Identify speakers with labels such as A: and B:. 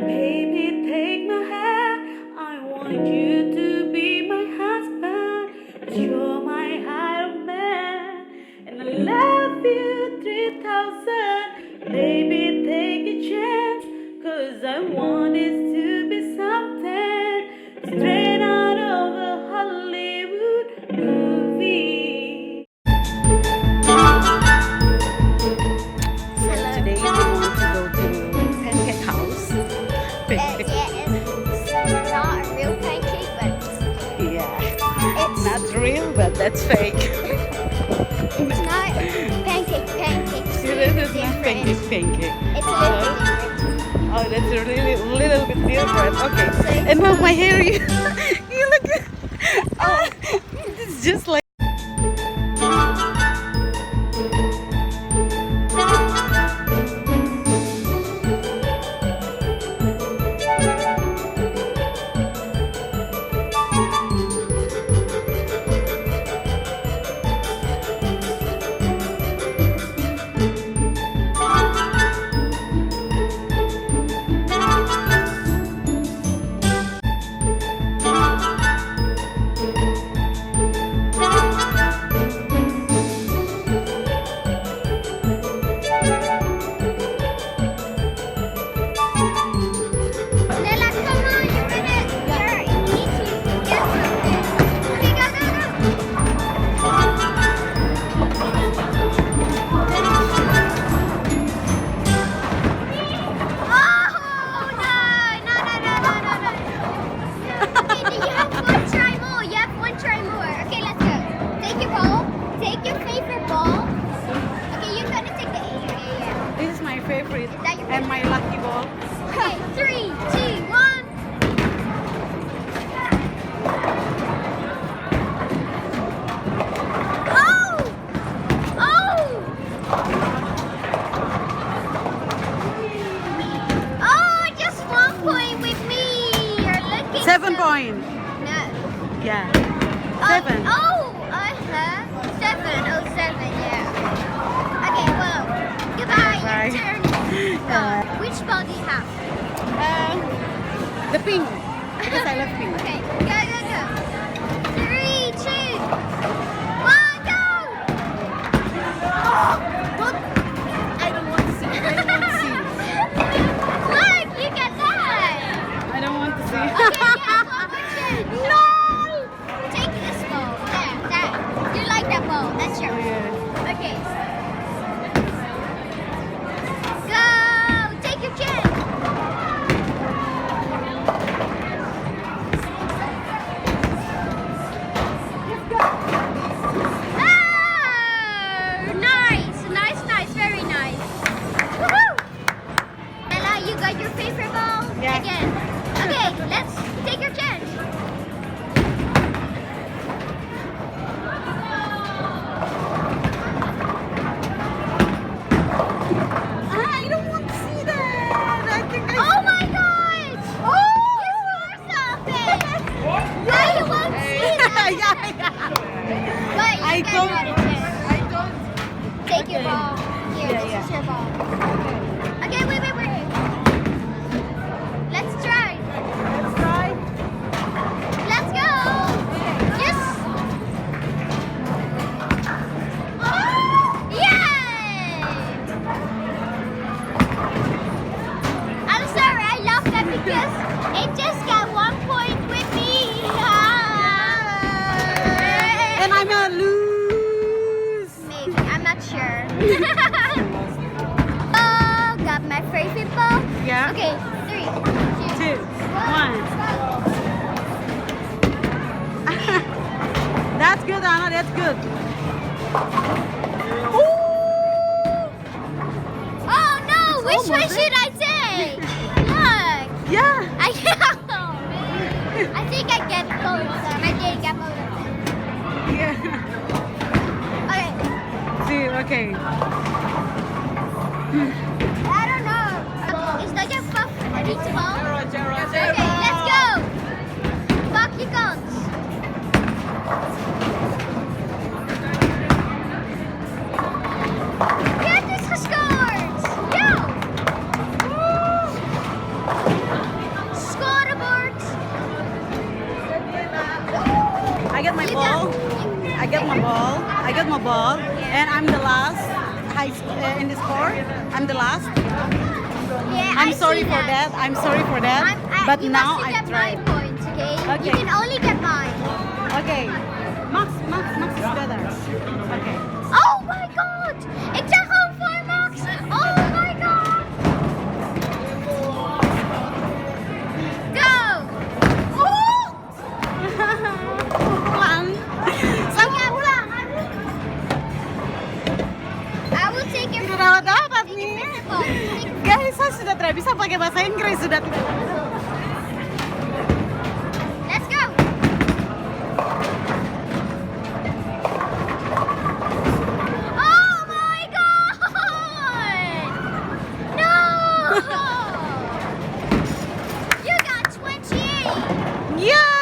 A: Baby, take my hand. I want you to be my husband. 'Cause you're my Iron Man. And I love you 3,000. Baby, take a chance. 'Cause I want it to be something straight out of a Hollywood movie. Today we want to go to Pancake house.
B: Yeah, it's not a real pancake, but
A: Yeah,
B: it's
A: not real, but that's fake.
B: it's not pancake.
A: This is not pancake.
B: It's a little bit different.
A: Oh, that's a little bit different. Okay. And now my hair, you look. Oh, it's just like.
B: Nella, come on, you need to get something. Okay, go. Oh, no. Okay, you have one try more. Okay, let's go. Take your ball. Take your favorite ball. Okay, you're gonna take the A.
A: This is my favorite
B: That your
A: and my lucky ball.
B: Okay, 3, 2, 1. Oh! Oh, just 1 point with me. You're looking
A: 7
B: so-
A: point.
B: No.
A: Yeah.
B: Oh,
A: 7.
B: Seven. Oh, 7, yeah. Okay, well, goodbye.
A: Bye.
B: Your turn. Which ball do you have?
A: The pink. Because I love pink.
B: Okay, go. 3, 2, 1, go!
A: Don't. I don't want to see. I don't want to see.
B: Look, you get that.
A: I don't want to see.
B: Okay, yeah, one more chance.
A: No.
B: Take this ball. There, that. You like that ball. That's yours.
A: Yeah.
B: Okay. Go! Take your chance. Oh! Nice. Very nice. Woohoo! Ella, you got your favorite ball?
A: Yeah.
B: Again. Okay, let's take your chance.
A: I don't want to see that. I think I.
B: Oh my gosh! You scored something! Now you won't see that!
A: yeah.
B: But you
A: I
B: get
A: don't.
B: another chance.
A: I don't.
B: Take your ball. Here,
A: Yeah,
B: this
A: yeah.
B: is your ball. Okay, wait. Let's try.
A: Let's try.
B: Let's go! Yes! Yay! I'm sorry, I laughed that because it just got 1 point with me.
A: And I'm gonna lose.
B: Maybe, I'm not sure. Oh, got my favorite ball.
A: Yeah.
B: Okay, 3, 2,
A: 2, 1. That's good, Anna. That's good.
B: Oh no, which one
A: almost
B: should I take? Look.
A: Yeah.
B: I think I get both of them. I did get both of them.
A: Yeah.
B: Okay.
A: See. Okay.
B: I don't know. Is that your puff? I need to ball. Okay, let's go. Fuck you guns. Get this scores. Go.
A: ball, and I'm the last in the score. I'm the last.
B: Yeah,
A: I'm
B: I
A: sorry
B: see
A: for that. I'm sorry for that. But
B: you
A: now
B: must
A: I
B: get
A: tried.
B: my points, okay?
A: Okay.
B: You can only get mine.
A: Okay. Max is better. Okay.
B: Oh my god! It's a home for Max! Oh my god! Go! Oh!
A: Ulang. Sama ulang.
B: I will take your
A: Sudah dapat nih.
B: phone.
A: Guys, saya sudah tidak bisa pakai bahasa Inggris sudah.
B: Let's go! Oh my god! No! You got 28!
A: Yeah.